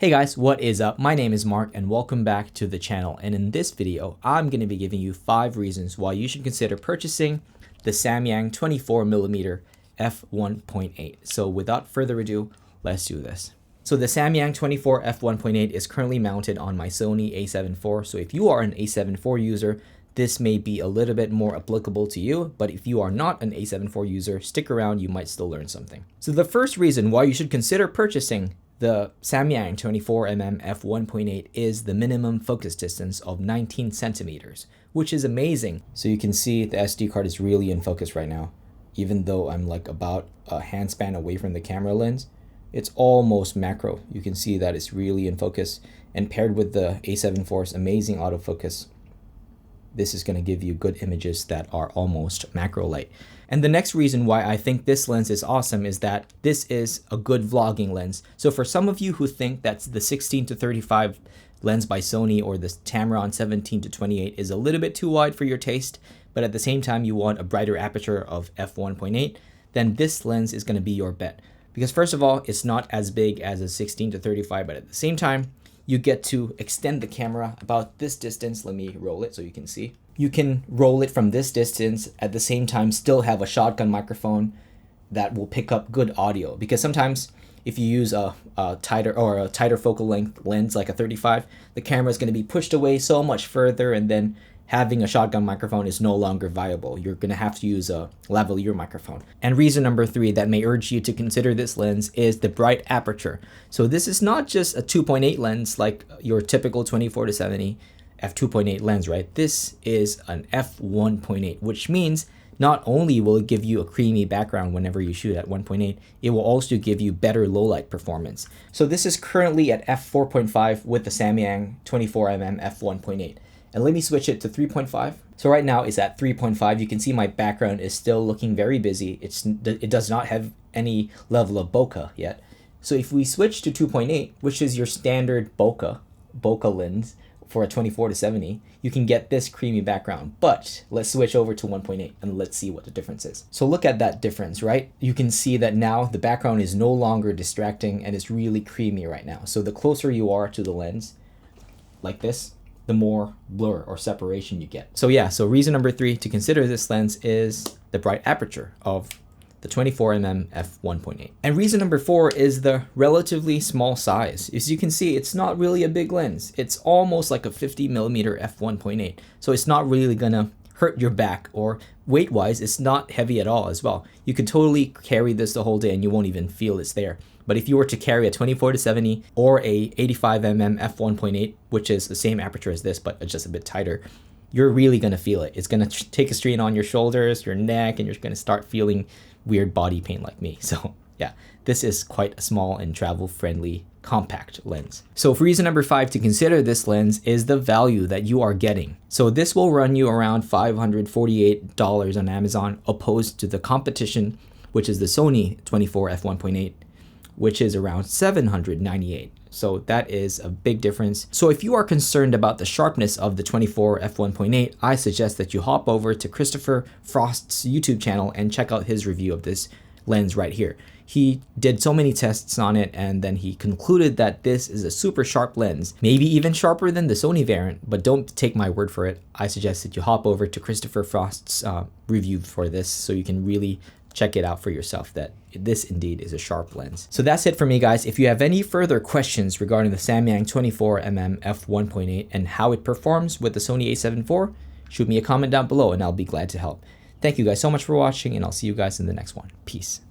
Hey guys, what is up? My name is Mark and welcome back to the channel. And in this video, I'm going to be giving you 5 reasons why you should consider purchasing the Samyang 24mm f1.8. So without further ado, let's do this. So the Samyang 24 f1.8 is currently mounted on my Sony A7 IV. So if you are an A7 IV user, this may be a little bit more applicable to you, but if you are not an A7 IV user, stick around, you might still learn something. So the first reason why you should consider purchasing the Samyang 24mm f1.8 is the minimum focus distance of 19 centimeters, which is amazing. So you can see the SD card is really in focus right now. Even though I'm like about a handspan away from the camera lens, it's almost macro. You can see that it's really in focus, and paired with the A7 IV's amazing autofocus, this is going to give you good images that are almost macro light. And the next reason why I think this lens is awesome is that this is a good vlogging lens. So for some of you who think that the 16-35 lens by Sony or the Tamron 17-28 is a little bit too wide for your taste, but at the same time you want a brighter aperture of f1.8, then this lens is going to be your bet. Because first of all, it's not as big as a 16-35, but at the same time, you get to extend the camera about this distance. Let me roll it so you can see. You can roll it from this distance, at the same time still have a shotgun microphone that will pick up good audio. Because sometimes if you use a tighter focal length lens like a 35, the camera is going to be pushed away so much further, and then having a shotgun microphone is no longer viable. You're going to have to use a lavalier microphone. And reason number 3 that may urge you to consider this lens is the bright aperture. So this is not just a 2.8 lens like your typical 24-70 f2.8 lens, right? This is an f1.8, which means not only will it give you a creamy background whenever you shoot at 1.8, it will also give you better low light performance. So this is currently at f4.5 with the Samyang 24mm f1.8. And let me switch it to 3.5. So right now it's at 3.5. You can see my background is still looking very busy. It does not have any level of bokeh yet. So if we switch to 2.8, which is your standard bokeh lens for a 24-70, you can get this creamy background. But let's switch over to 1.8 and let's see what the difference is. So look at that difference, right? You can see that now the background is no longer distracting and it's really creamy right now. So the closer you are to the lens, like this, the more blur or separation you get. So yeah, so reason number 3 to consider this lens is the bright aperture of the 24mm f1.8. And reason number 4 is the relatively small size. As you can see, it's not really a big lens. It's almost like a 50mm f1.8. So it's not really gonna hurt your back, or weight-wise, it's not heavy at all as well. You can totally carry this the whole day and you won't even feel it's there. But if you were to carry a 24-70 or a 85mm f1.8, which is the same aperture as this, but just a bit tighter, you're really gonna feel it. It's gonna take a strain on your shoulders, your neck, and you're gonna start feeling weird body pain like me. So yeah, this is quite a small and travel-friendly compact lens. So for reason number 5 to consider this lens is the value that you are getting. So this will run you around $548 on Amazon, opposed to the competition, which is the Sony 24 f1.8, which is around $798. So that is a big difference. So if you are concerned about the sharpness of the 24 f1.8, I suggest that you hop over to Christopher Frost's YouTube channel and check out his review of this lens right here. He did so many tests on it, and then he concluded that this is a super sharp lens, maybe even sharper than the Sony variant, but don't take my word for it. I suggest that you hop over to Christopher Frost's review for this so you can really check it out for yourself, that this indeed is a sharp lens. So that's it for me, guys. If you have any further questions regarding the Samyang 24mm f1.8 and how it performs with the Sony A7 IV, shoot me a comment down below and I'll be glad to help. Thank you guys so much for watching, and I'll see you guys in the next one. Peace.